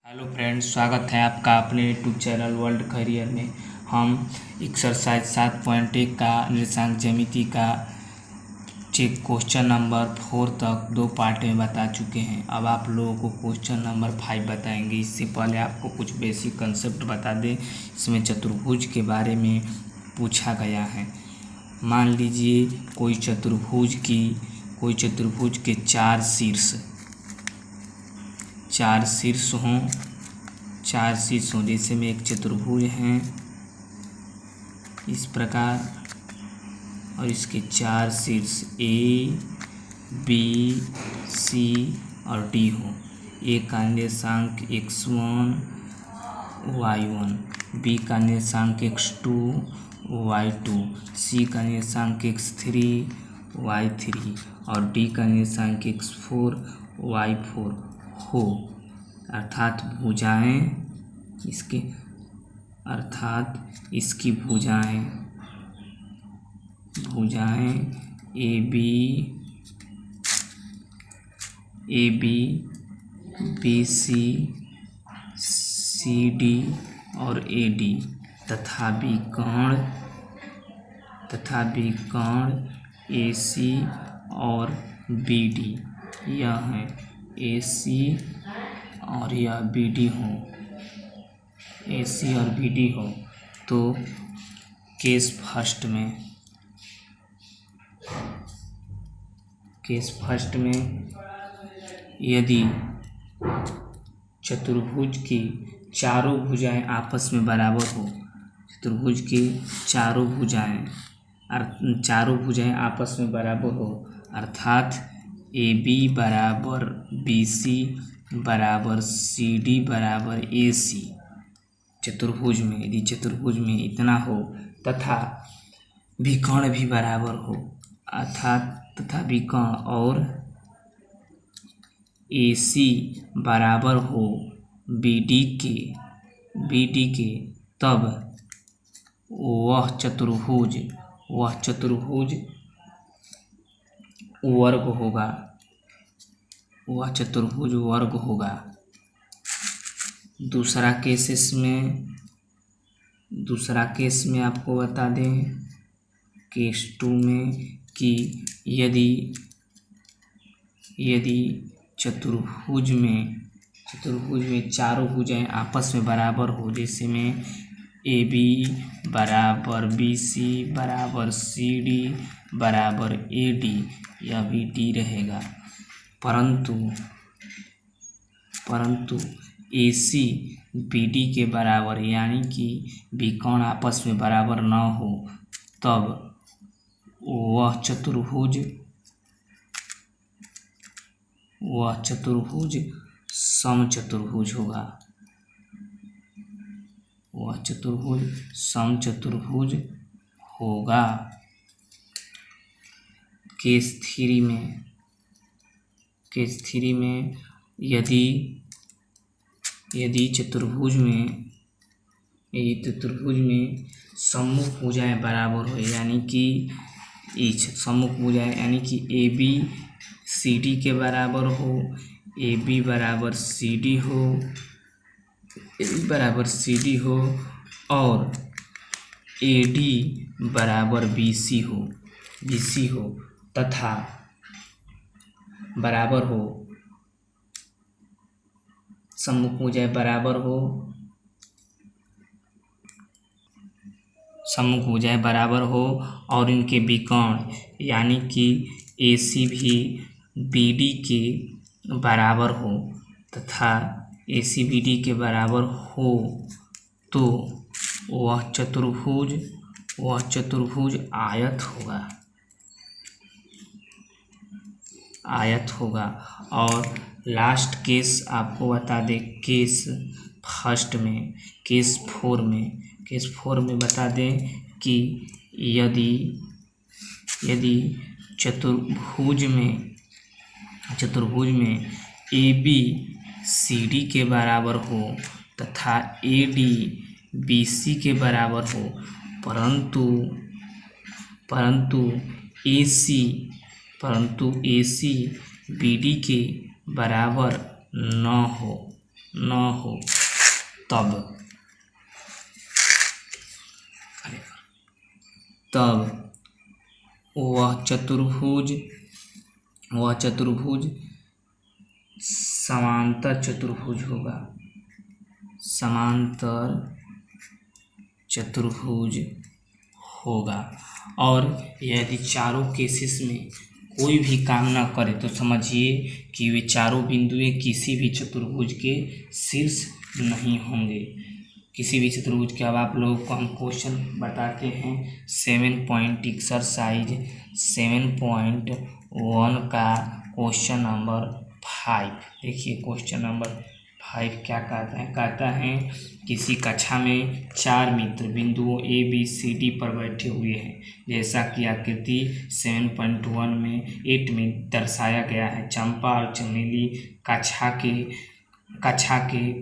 Hello friends, स्वागत है आपका अपने यूट्यूब चैनल वर्ल्ड करियर में। हम एक्सरसाइज 7.1 का निर्देशांक ज्यामिति का चेक क्वेश्चन नंबर 4 तक 2 पार्ट में बता चुके हैं। अब आप लोगों को क्वेश्चन नंबर 5 बताएंगे। इससे पहले आपको कुछ बेसिक कंसेप्ट बता दें। इसमें चतुर्भुज के बारे में पूछा गया है। मान लीजिए कोई चतुर्भुज के चार शीर्ष हों। जैसे में एक चतुर्भुज हैं इस प्रकार, और इसके चार शीर्ष A, B, C और D हों। A का निर्देशांक x1, y1, B का निर्देशांक x2, y2, C का निर्देशांक x3, y3 और D का निर्देशांक x4, y4 हो। अर्थात इसकी भुजाएं AB, BC, CD और AD तथा विकर्ण AC और BD, यह है AC और यह BD हो। AC और BD हो तो केस फर्स्ट में यदि चतुर्भुज की चारों भुजाएं आपस में बराबर हो, चतुर्भुज की चारों भुजाएं आपस में बराबर हो, अर्थात AB बराबर BC बराबर CD बराबर AC, यदि चतुर्भुज में इतना हो तथा विकर्ण भी बराबर हो, तथा विकर्ण और AC बराबर हो BD के, तब वह चतुर्भुज वर्ग होगा। दूसरा केस में आपको बता दें, केस 2 में कि यदि चतुर्भुज में चारों भुजाएं आपस में बराबर हो, जैसे में AB बराबर BC बराबर CD बराबर AD, यह भी D रहेगा। परंतु AC BD के बराबर यानी कि विकर्ण आपस में बराबर न हो, तब वह चतुर्भुज समचतुर्भुज होगा। केस 3 में यदि चतुर्भुज में सम्मुख भुजाएं बराबर हो, यानी कि AB CD के बराबर हो, AB बराबर CD हो और AD बराबर BC हो तथा बराबर हो, सम्मुख भुजाएं बराबर हो और इनके विकर्ण यानी कि AC भी BD के बराबर हो तथा AC BD के बराबर हो, तो वह चतुर्भुज आयत होगा। और लास्ट केस आपको बता दें, केस 4 में बता दें कि यदि चतुर्भुज में AB CD के बराबर हो तथा AD BC के बराबर हो, परंतु AC BD के बराबर न न हो तब वह चतुर्भुज समांतर चतुर्भुज होगा, और यदि चारों केसेस में कोई भी काम ना करे तो समझिए कि वे चारों बिंदुएं किसी भी चतुर्भुज के शीर्ष नहीं होंगे। किसी भी चतुर्भुज के। अब आप लोगों को हम क्वेश्चन बताते हैं 7 पॉइंट एक्सरसाइज 7.1 का क्वेश्चन नंबर 5। देखिए क्वेश्चन नंबर 5 क्या कहता है किसी कक्षा में 4 मित्र बिंदुओं A B C D पर बैठे हुए हैं, जैसा कि आकृति 7.1 में 8 में दर्शाया गया है। चंपा और चमेली कक्षा के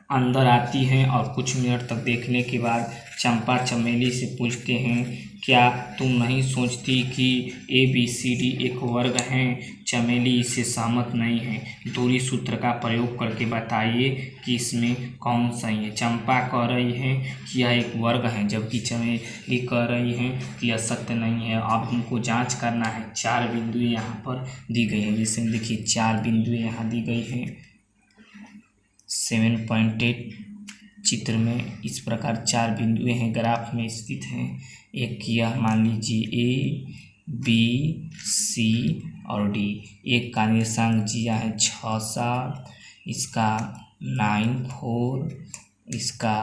अंदर आती हैं और कुछ मिनट तक देखने के बाद चंपा चमेली से पूछते हैं, क्या तुम नहीं सोचती कि ABCD एक वर्ग हैं? चमेली इससे सहमत नहीं है। दूरी सूत्र का प्रयोग करके बताइए कि इसमें कौन सही है। चंपा कह रही है कि यह एक वर्ग है, जबकि चमेली कह रही है कि यह सत्य नहीं है। अब हमको जांच करना है। 4 बिंदुएं यहाँ पर दी गई हैं, जैसे देखिए 4 बिंदुएं यहाँ दी गई हैं 7.8 चित्र में। इस प्रकार 4 बिंदुएं हैं, ग्राफ में स्थित हैं। एक यह मान लीजिए A B C और D। एक का निर्देशांक दिया है 6 7, इसका 9 4, इसका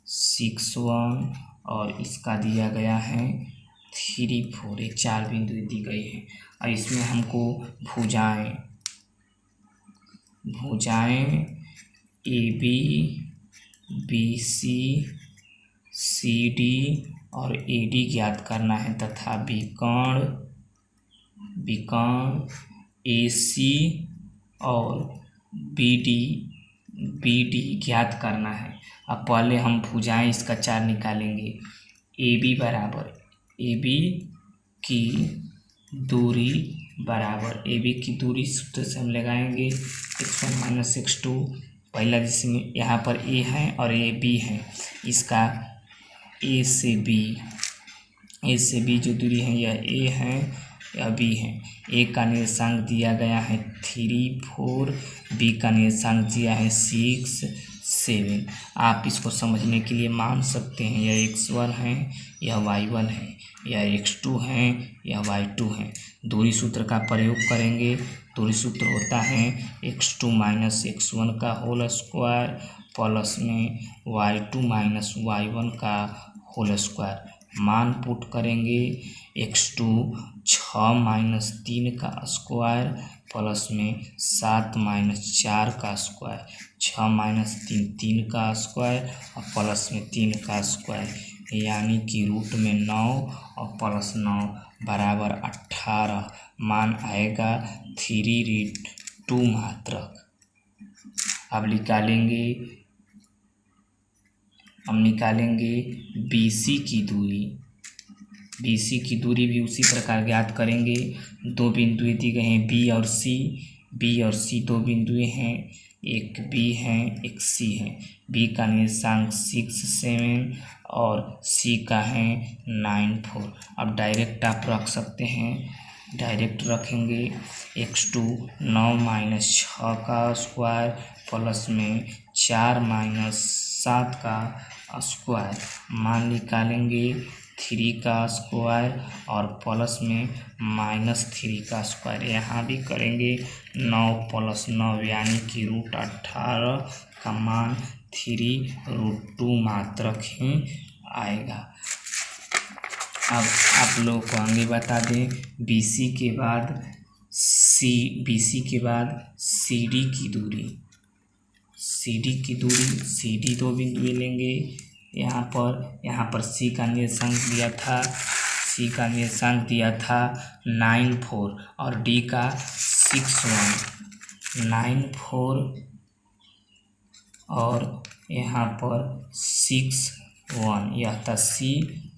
6 1 और इसका दिया गया है 3 4। ये 4 बिंदुएं दी गई हैं और इसमें हमको भुजाएं AB BC CD और AD ज्ञात करना है तथा विकर्ण AC और BD ज्ञात करना है। अब पहले हम भुजाएं इसका 4 निकालेंगे। AB की दूरी बराबर AB की दूरी सूत्र से हम लगाएंगे x1 - x2। पहला जिसमें यहाँ पर A है और ये B है, इसका A से B जो दूरी है यह A है या B है। A का निर्देशांक दिया गया है 3 4, B का निर्देशांक दिया है 6 7। आप इसको समझने के लिए मान सकते हैं यह x1 है, यह y1 है, यह x2 है, यह y2 है। दूरी सूत्र का प्रयोग करेंगे। दूरी सूत्र होता है x2 - x1 का होल स्क्वायर प्लस में y2 - y1 का होल स्क्वायर। मान पुट करेंगे x2 6 - 3 का स्क्वायर प्लस में 7 - 4 का स्क्वायर। 6 - 3 3 का स्क्वायर और प्लस में 3 का स्क्वायर, यानी कि रूट में 9 और प्लस 9 बराबर 18। मान आएगा 3√2 मात्रक। अब निकालेंगे BC की दूरी भी उसी प्रकार ज्ञात करेंगे। 2 बिंदुएं दी गए हैं B और C 2 बिंदुएं हैं, एक B है एक C है। B का निर्देशांक 6 7 और C का है 9 4। अब डायरेक्ट आप रख सकते हैं, डायरेक्ट रखेंगे x2 9 - 6 का स्क्वायर प्लस में 4 - 7 का स्क्वायर। मान निकालेंगे 3 का स्क्वायर और प्लस में -3 का स्क्वायर। यहाँ भी करेंगे 9 + 9 यानी कि √18 का मान 3√2 मात्रक ही आएगा। अब आप लोगों को आगे बता दें BC के बाद CD की दूरी। CD 2 बिंदुएं लेंगे। यहाँ पर C का निर्देशांक दिया था 9 4 और D का 6 1। 9 4 और यहाँ पर 6 1, यह था C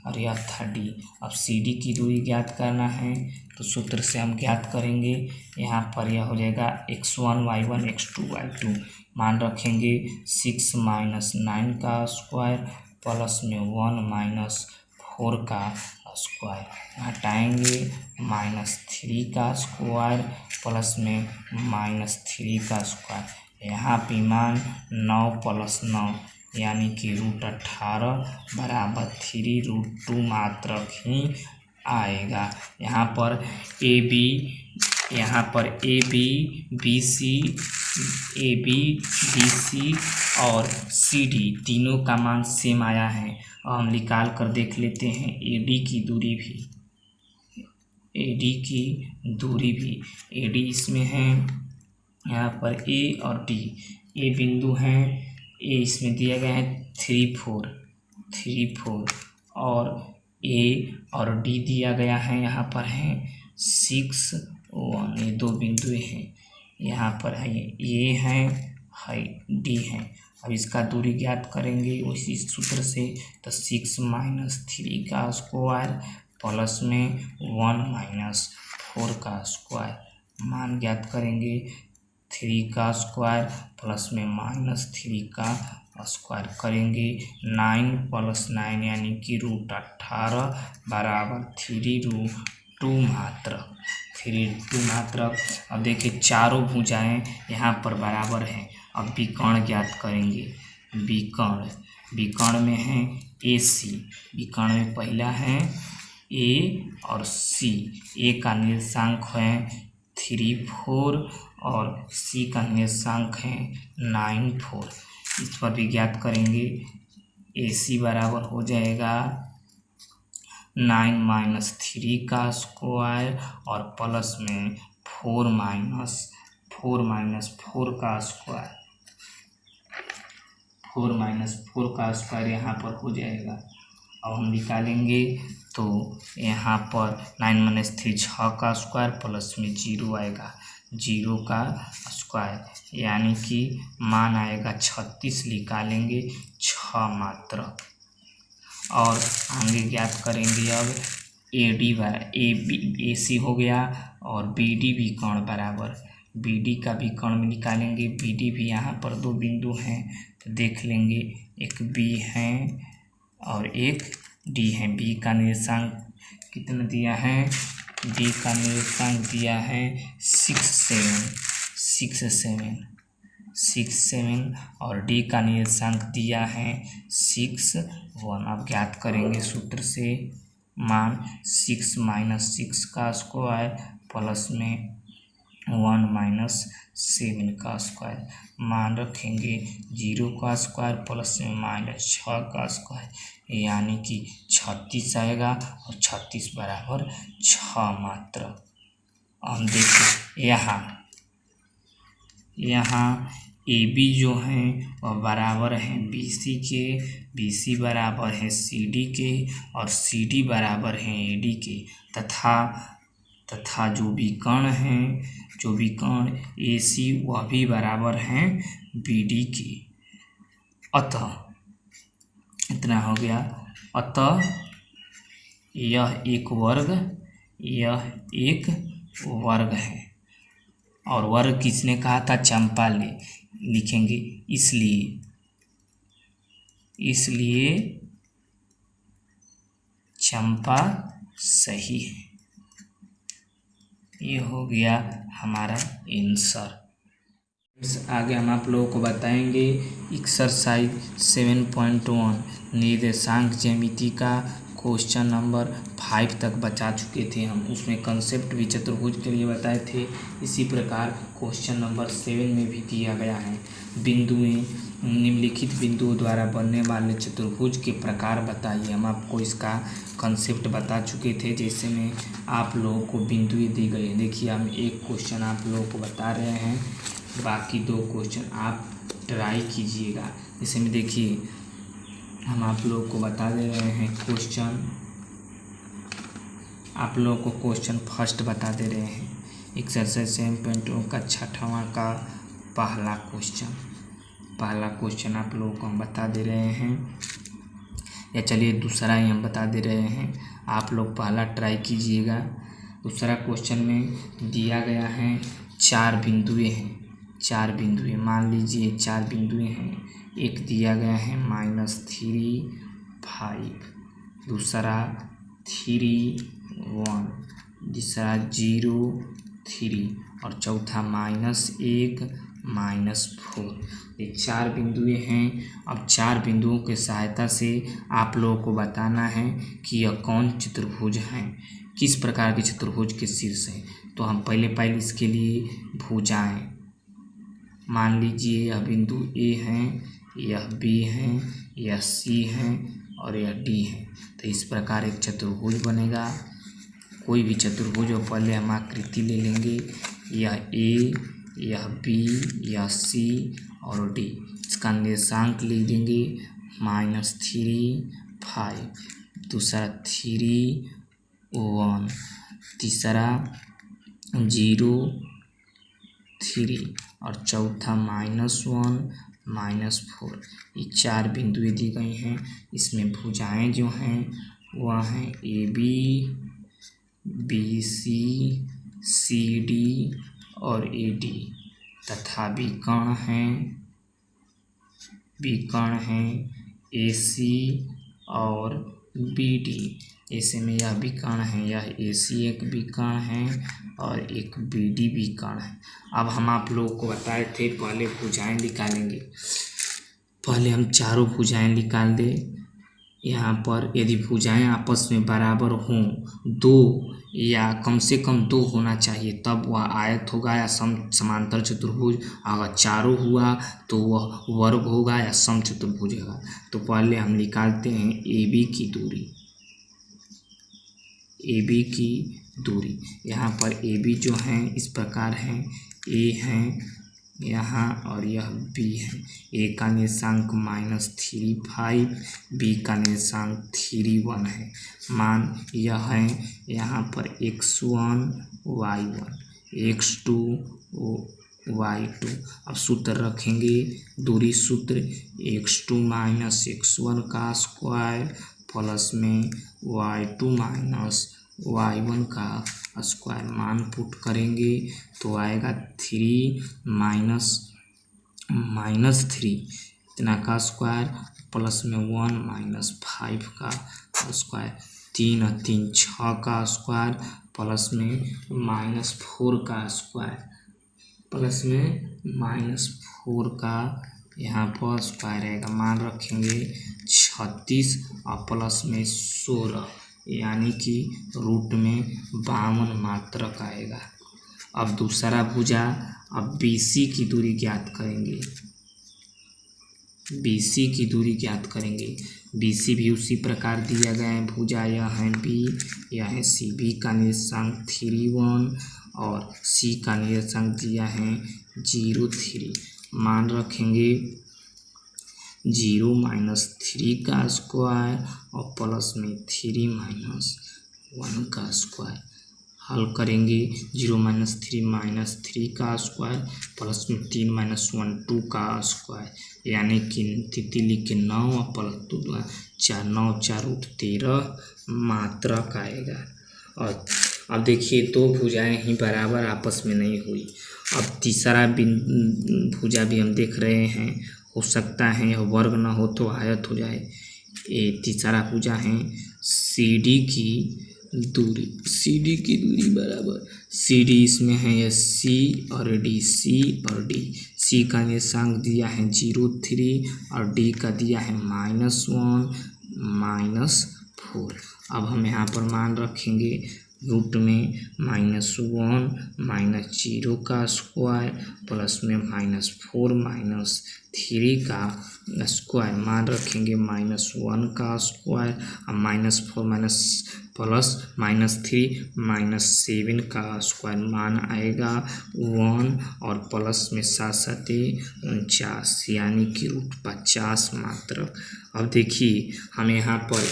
और यह था D। अब CD की दूरी ज्ञात करना है तो सूत्र से हम ज्ञात करेंगे। यहाँ पर यह हो जाएगा x1 y1 x2 y2, मान रखेंगे 6 माइनस 9 का स्क्वायर प्लस में 1 माइनस 4 का स्क्वायर, हटाएंगे -3 का स्क्वायर प्लस में -3 का स्क्वायर। यहाँ पे मान 9 + 9 यानी कि √18 बराबर 3√2 मात्रक ही आएगा। यहाँ पर ए बी बी सी और सी डी तीनों का मान सेम आया है। और हम निकाल कर देख लेते हैं एडी की दूरी भी एडी इसमें है। यहाँ पर ए और डी, ए बिंदु हैं, ए इसमें दिया गया है 3 4 और ए और डी दिया गया है, यहाँ पर है 6 1, ये 2 बिंदु हैं। यहाँ पर है ए है डी है। अब इसका दूरी ज्ञात करेंगे उसी सूत्र से, तो 6 - 3 का स्क्वायर प्लस में 1 - 4 का स्क्वायर, मान ज्ञात करेंगे 3 का स्क्वायर प्लस में -3 का स्क्वायर करेंगे। 9 + 9 यानी कि √18 बराबर 3√2 मात्रक। अब देखिए चारों भुजाएं यहाँ पर बराबर हैं। अब विकर्ण ज्ञात करेंगे। विकर्ण में है AC, विकर्ण में पहला है A और C। A का निर्देशांक है 3 4 और C का निर्देशांक है 9 4। इस पर भी ज्ञात करेंगे। AC बराबर हो जाएगा 9 - 3 का स्क्वायर और प्लस में 4 - 4 का स्क्वायर, 4 - 4 का स्क्वायर यहाँ पर हो जाएगा। अब हम निकालेंगे तो यहाँ पर 9 - 3 6 का स्क्वायर प्लस में 0 आएगा, 0 का स्क्वायर यानी कि मान आएगा 36। निकालेंगे 6 मात्रक। और आगे ज्ञात करेंगे अब AC हो गया और BD विकर्ण बराबर, BD का विकर्ण में निकालेंगे। BD भी यहाँ पर 2 बिंदु हैं, तो देख लेंगे, एक B है और एक D है। B का निर्देशांक कितना दिया है? D का निर्देशांक दिया है 6 7 और D का निर्देशांक दिया है 6 1। अब ज्ञात करेंगे सूत्र से, मान 6 - 6 का स्क्वायर प्लस में 1 - 7 का स्क्वायर, मान रखेंगे 0 का स्क्वायर प्लस में -6 का स्क्वायर यानी कि 36 आएगा और 36 बराबर 6 मात्रक। हम देखिए यहाँ AB जो हैं वह बराबर हैं BC के, BC बराबर है CD के और CD बराबर है AD के, तथा जो विकर्ण AC वह भी बराबर हैं BD के। अतः इतना हो गया। अतः यह एक वर्ग है। और वर्ग किसने कहा था? चंपा ने। लिखेंगे इसलिए चंपा सही है। ये हो गया हमारा आंसर। आगे हम आप लोगों को बताएंगे एक्सरसाइज 7.1 निर्देशांक ज्यामिति का क्वेश्चन नंबर 5 तक बचा चुके थे हम। उसमें कंसेप्ट भी चतुर्भुज के लिए बताए थे। इसी प्रकार क्वेश्चन नंबर 7 में भी दिया गया है। बिंदुएं, निम्नलिखित बिंदुओं द्वारा बनने वाले चतुर्भुज के प्रकार बताइए। हम आपको इसका कंसेप्ट बता चुके थे, जैसे में आप लोगों को बिंदुएं दी गई है। देखिए हम एक क्वेश्चन आप लोगों को बता रहे हैं, बाकी 2 क्वेश्चन आप ट्राई कीजिएगा। जैसे में देखिए हम आप लोगों को बता दे रहे हैं क्वेश्चन, आप लोगों को क्वेश्चन फर्स्ट बता दे रहे हैं। एक्सरसाइज 7.1 का 6वां का पहला क्वेश्चन आप लोगों को हम बता दे रहे हैं, या चलिए दूसरा ही हम बता दे रहे हैं। आप लोग पहला ट्राई कीजिएगा। दूसरा क्वेश्चन में दिया गया है 4 बिंदुएं हैं, 4 बिंदुएं मान लीजिए 4 बिंदुएं हैं। एक दिया गया है -3 5, दूसरा 3 1, तीसरा 0 3 और चौथा -1 -4। ये 4 बिंदुएं हैं। अब 4 बिंदुओं के सहायता से आप लोगों को बताना है कि यह कौन चतुर्भुज हैं, किस प्रकार के चतुर्भुज के शीर्ष हैं। तो हम पहले इसके लिए भुजाएं मान लीजिए, यह बिंदु A है, यह B है, यह C है और यह D है। तो इस प्रकार एक चतुर्भुज बनेगा। कोई भी चतुर्भुज हो, पहले हम आकृति ले लेंगे, यह A, यह B, यह C और D। इसका निर्देशांक लिख देंगे -3 5, दूसरा 3 1, तीसरा 0 3 और चौथा -1 -4। ये 4 बिंदुएं दी गई हैं। इसमें भुजाएं जो हैं वह हैं AB, BC, CD और AD तथा विकर्ण हैं AC और BD। ऐसे में यह विकर्ण है, यह AC एक विकर्ण है और एक BD विकर्ण है। अब हम आप लोगों को बताए थे पहले भुजाएं निकालेंगे। पहले हम चारों भुजाएं निकाल दें। यहाँ पर यदि भुजाएं आपस में बराबर हों, 2 या कम से कम 2 होना चाहिए, तब वह आयत होगा या समांतर चतुर्भुज। अगर चारों हुआ तो वह वर्ग होगा या समचतुर्भुज होगा। तो पहले हम निकालते हैं AB की दूरी। AB की दूरी यहाँ पर AB जो है इस प्रकार है, A है यहाँ और यह B है। A का निर्देशांक -3 5, B का निर्देशांक 3 1 है। मान यह है यहाँ पर x1 y1 x2 y2। अब सूत्र रखेंगे, दूरी सूत्र x2 - x1 का स्क्वायर प्लस में y2 - y1 का स्क्वायर। मान पुट करेंगे तो आएगा 3 -3 इतना का स्क्वायर प्लस में 1 -5 का स्क्वायर। 3 और 3 6 का स्क्वायर प्लस में -4 का स्क्वायर प्लस में -4 का यहाँ पर स्क्वायर रहेगा। मान रखेंगे 36 और प्लस में 16 यानी कि रूट में 52 मात्रक आएगा। अब दूसरा भुजा, अब BC की दूरी ज्ञात करेंगे। BC की दूरी ज्ञात करेंगे। BC भी उसी प्रकार दिया गया है। भुजा यह है B, यह है C। B का निर्देशांक 3 1 और C का निर्देशांक दिया है 0 3। मान रखेंगे 0 -3 का स्क्वायर और प्लस में 3 -1 का स्क्वायर। हल करेंगे 0 -3 -3 का स्क्वायर प्लस में 3 -1 2 का स्क्वायर यानी कि तितली के 9 और प्लस 2 4 9 4 रूट 13 मात्रक आएगा। और अब देखिए 2 भुजाएं ही बराबर आपस में नहीं हुई। अब तीसरा भुजा भी हम देख रहे हैं, हो सकता है यह वर्ग ना हो तो आयत हो जाए। ये तीसरा भुजा है CD की दूरी। CD की दूरी बराबर CD इसमें है यह C और D, C और D। C का निर्देशांक दिया है 0 3 और D का दिया है -1 -4। अब हम यहाँ पर मान रखेंगे रूट में -1 -0 का स्क्वायर प्लस में -4 -3 का स्क्वायर। मान रखेंगे -1 का स्क्वायर और -4 प्लस -3 -7 का स्क्वायर। मान आएगा 1 और प्लस में 7 49 यानी कि रूट 50 मात्रक। अब देखिए हमें यहाँ पर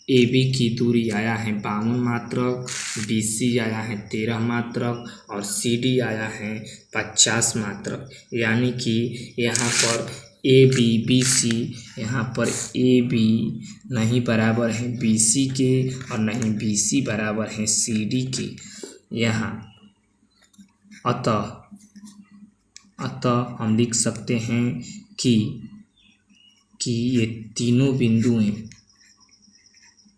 AB की दूरी आया है 52 मात्रक, BC आया है 13 मात्रक और CD आया है 50 मात्रक। यानी कि यहाँ पर ए बी बी सी, यहाँ पर ए बी नहीं बराबर है बी सी के और नहीं बी सी बराबर है सी डी के। यहाँ अतः हम लिख सकते हैं कि ये तीनों बिंदुएं,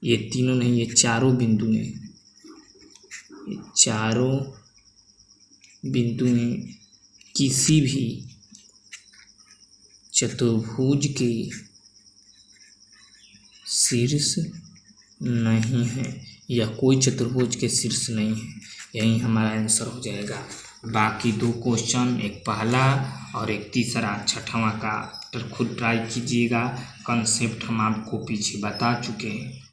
ये तीनों नहीं, ये चारों बिंदुएं, ये चारों बिंदुएं किसी भी चतुर्भुज के शीर्ष नहीं है, या कोई चतुर्भुज के शीर्ष नहीं है। यही हमारा आंसर हो जाएगा। बाकी 2 क्वेश्चन, एक पहला और एक तीसरा, छठवां का खुद ट्राई कीजिएगा। कंसेप्ट हम आपको पीछे बता चुके हैं।